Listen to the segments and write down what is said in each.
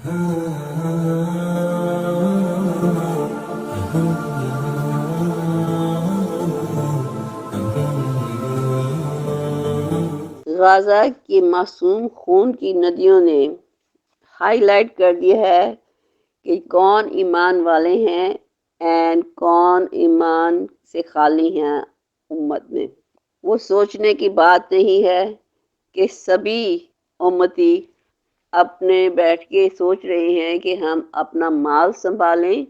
غازہ کی معصوم خون کی ندیوں نے ہائی لائٹ کر دیا ہے کہ کون ایمان والے ہیں اینڈ کون ایمان سے خالی ہیں امت میں۔ وہ سوچنے کی بات نہیں ہے کہ سبھی امتی اپنے بیٹھ کے سوچ رہے ہیں کہ ہم اپنا مال سنبھالیں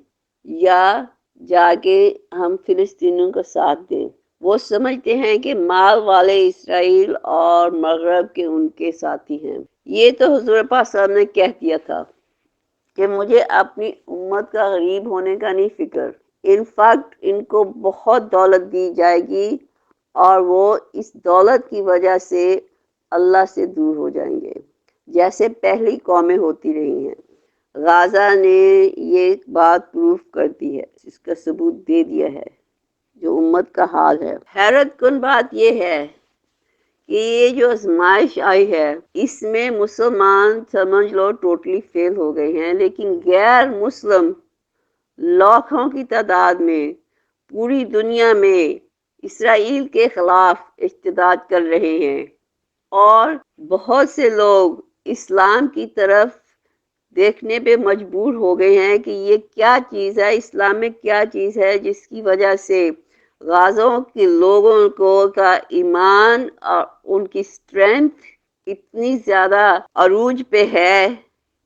یا جا کے ہم فلسطینیوں کا ساتھ دیں۔ وہ سمجھتے ہیں کہ مال والے اسرائیل اور مغرب کے ان کے ساتھی ہیں۔ یہ تو حضور پاک صاحب نے کہہ دیا تھا کہ مجھے اپنی امت کا غریب ہونے کا نہیں فکر۔ ان فیکٹ ان کو بہت دولت دی جائے گی اور وہ اس دولت کی وجہ سے اللہ سے دور ہو جائیں گے، جیسے پہلی قومیں ہوتی رہی ہیں۔ غازہ نے یہ بات پروف کر دی ہے، اس کا ثبوت دے دیا ہے جو امت کا حال ہے۔ حیرت کن بات یہ ہے کہ یہ جو آزمائش آئی ہے اس میں مسلمان سمجھ لو ٹوٹلی فیل ہو گئے ہیں، لیکن غیر مسلم لاکھوں کی تعداد میں پوری دنیا میں اسرائیل کے خلاف احتجاج کر رہے ہیں، اور بہت سے لوگ اسلام کی طرف دیکھنے پہ مجبور ہو گئے ہیں کہ یہ کیا چیز ہے، اسلام میں کیا چیز ہے جس کی وجہ سے غازوں کے لوگوں کو کا ایمان اور ان کی اسٹرینتھ اتنی زیادہ عروج پہ ہے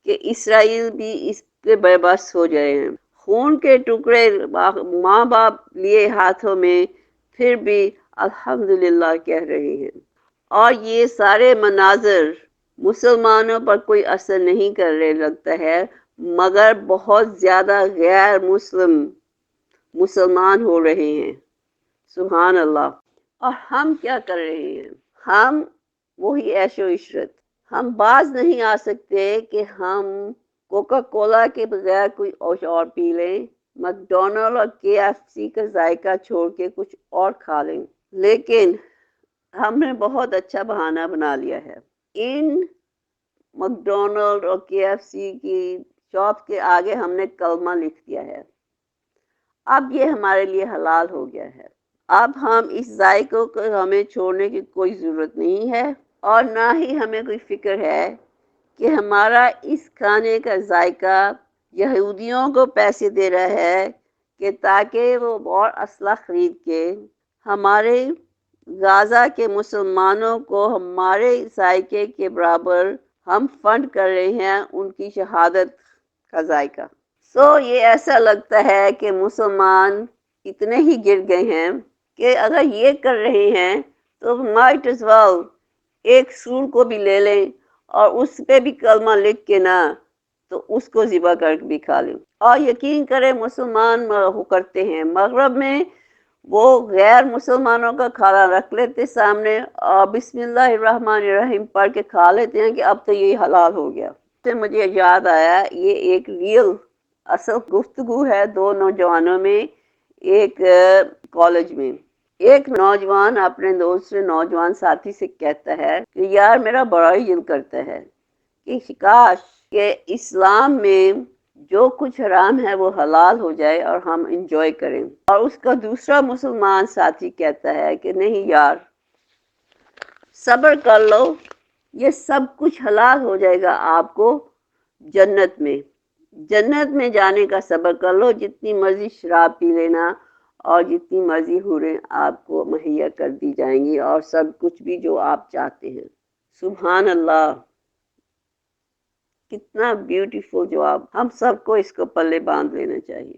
کہ اسرائیل بھی اس پہ بے بس ہو جائے ہیں۔ خون کے ٹکڑے ماں باپ لیے ہاتھوں میں پھر بھی الحمدللہ کہہ رہے ہیں، اور یہ سارے مناظر مسلمانوں پر کوئی اثر نہیں کر رہے لگتا ہے، مگر بہت زیادہ غیر مسلمان ہو رہے ہیں۔ سبحان اللہ۔ اور ہم کیا کر رہے ہیں؟ ہم وہی عیش و عشرت۔ ہم باز نہیں آ سکتے کہ ہم کوکا کولا کے بغیر کوئی اور پی لیں، میکڈونلڈ اور KFC کا ذائقہ چھوڑ کے کچھ اور کھا لیں، لیکن ہم نے بہت اچھا بہانہ بنا لیا ہے۔ ان میکڈونلڈ اور KFC کی شاپ کے آگے ہم نے کلمہ لکھ دیا ہے، اب یہ ہمارے لیے حلال ہو گیا ہے۔ اب ہم اس ذائقوں کو ہمیں چھوڑنے کی کوئی ضرورت نہیں ہے، اور نہ ہی ہمیں کوئی فکر ہے کہ ہمارا اس کھانے کا ذائقہ یہودیوں کو پیسے دے رہا ہے کہ تاکہ وہ اور اسلحہ خرید کے ہمارے غازہ کے مسلمانوں کو ہمارے ذائقے کے برابر ہم فنڈ کر رہے ہیں ان کی شہادت کا ذائقہ۔ یہ ایسا لگتا ہے کہ مسلمان اتنے ہی گر گئے ہیں کہ اگر یہ کر رہے ہیں تو might as well ایک سور کو بھی لے لیں اور اس پہ بھی کلمہ لکھ کے نا تو اس کو ذبح کر کے بھی کھا لیں۔ اور یقین کریں مسلمان کرتے ہیں، مغرب میں وہ غیر مسلمانوں کا کھانا رکھ لیتے سامنے اور بسم اللہ الرحمن الرحیم پڑھ کے کھا لیتے ہیں کہ اب تو یہ حلال ہو گیا۔ سے مجھے یاد آیا یہ ایک ریئل اصل گفتگو ہے دو نوجوانوں میں ایک کالج میں۔ ایک نوجوان اپنے دوسرے نوجوان ساتھی سے کہتا ہے کہ یار میرا بڑا ہی دل کرتا ہے کہ کاش کہ اسلام میں جو کچھ حرام ہے وہ حلال ہو جائے اور ہم انجوائے کریں۔ اور اس کا دوسرا مسلمان ساتھی کہتا ہے کہ نہیں یار، صبر کر لو، یہ سب کچھ حلال ہو جائے گا آپ کو جنت میں۔ جنت میں جانے کا صبر کر لو، جتنی مرضی شراب پی لینا اور جتنی مرضی حوریں آپ کو مہیا کر دی جائیں گی اور سب کچھ بھی جو آپ چاہتے ہیں۔ سبحان اللہ، کتنا بیوٹیفل جواب۔ ہم سب کو اس کو پلے باندھ لینا چاہیے۔